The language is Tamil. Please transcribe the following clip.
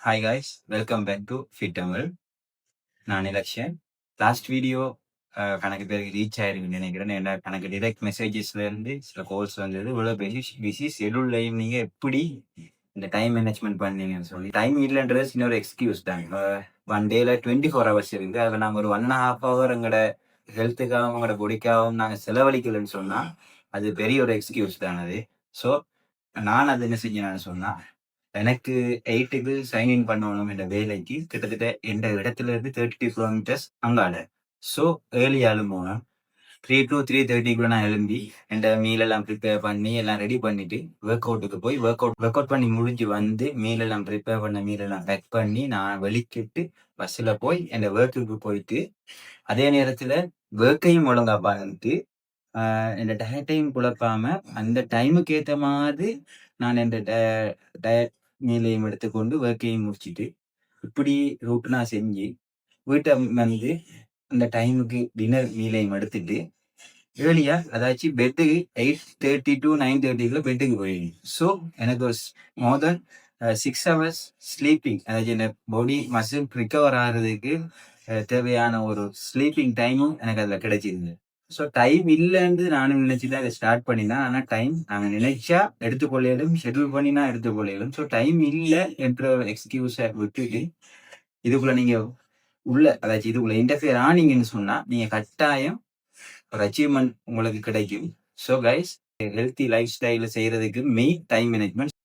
Hi guys, welcome back to Fit Tamil. நான் இலக்ஷன். லாஸ்ட் வீடியோ கணக்கு பேருக்கு ரீச் ஆயிருக்குன்னு நினைக்கிறேன். என்ன கணக்கு டிரெக்ட் மெசேஜஸ்லேருந்து சில கால்ஸ் வந்தது. இவ்வளோ பிஸி ஷெடியூல்லையும் நீங்கள் எப்படி இந்த டைம் மேனேஜ்மெண்ட் பண்ணீங்கன்னு சொல்லி. டைம் இல்லைன்றது சின்ன ஒரு எக்ஸ்கியூஸ் தான். ஒன் டேல 24 ஹவர்ஸ் இருக்குது. அதில் நாங்கள் ஒரு 1.5 ஹவர் எங்களோட ஹெல்த்துக்காகவும் உங்களோட பொடிக்காகவும் நாங்கள் செலவழிக்கலன்னு சொன்னால் அது பெரிய ஒரு எக்ஸ்கியூஸ் தான் அது. ஸோ நான் அது என்ன செஞ்சேன்னு சொன்னால், எனக்கு 8க்கு சைன் இன் பண்ணணும் என்ற வேலைக்கு கிட்டத்தட்ட எந்த இடத்துல இருந்து 32 கிலோமீட்டர்ஸ் அங்கால. ஸோ ஏர்லி எழும்பணும். 3 to 3:30க்குள்ள நான் எழும்பி என் மீல் எல்லாம் ப்ரிப்பேர் பண்ணி எல்லாம் ரெடி பண்ணிட்டு ஒர்க் அவுட்டுக்கு போய் ஒர்க் அவுட் பண்ணி முடிஞ்சு வந்து மீல் எல்லாம் ப்ரிப்பேர் பண்ண மீல் எல்லாம் பேக் பண்ணி நான் வெளிக்கிட்டு பஸ்ஸில் போய் என் ஒர்க்குக்கு போயிட்டு அதே நேரத்தில் ஒர்க்கையும் ஒழுங்கா பண்ணிட்டு என் டயட்டையும் குழப்பாம அந்த டைமுக்கு ஏற்ற மாதிரி நான் என் டயட் மீலையும் எடுத்துக்கொண்டு ஒர்க்கையும் முடிச்சுட்டு இப்படி ரூட்னா செஞ்சு வீட்டை வந்து அந்த டைமுக்கு டின்னர் மீலையும் எடுத்துட்டு ஏர்லியா அதாச்சும் பெட்டுக்கு 8:30 to 9:30 பெட்டுக்கு போயிடும். ஸோ எனக்கு ஒரு மோர் தென் 6 hours ஸ்லீப்பிங், அதாச்சும் என்ன பாடி மசில் ரிக்கவர் ஆகிறதுக்கு தேவையான ஒரு ஸ்லீப்பிங் டைமும் எனக்கு அதில் கிடைச்சிருந்தது. ஸோ டைம் இல்லைன்னு நானும் நினைச்சுதான் அதை ஸ்டார்ட் பண்ணினேன். ஆனால் டைம் நாங்கள் நினைச்சா எடுத்துக்கொள்ளையிலும், ஷெட்யூல் பண்ணினா எடுத்துக்கொள்ளையிலும். ஸோ டைம் இல்லை என்ற எக்ஸ்கியூஸை விட்டுட்டு இதுக்குள்ள நீங்கள் அதாச்சும் இதுக்குள்ள இன்டர்ஃபியர் ஆனீங்கன்னு சொன்னால் நீங்கள் கட்டாயம் ஒரு அச்சீவ்மெண்ட் உங்களுக்கு கிடைக்கும். ஸோ கைஸ், ஹெல்த்தி லைஃப் ஸ்டைல செய்யறதுக்கு மெயின் டைம் மேனேஜ்மெண்ட்.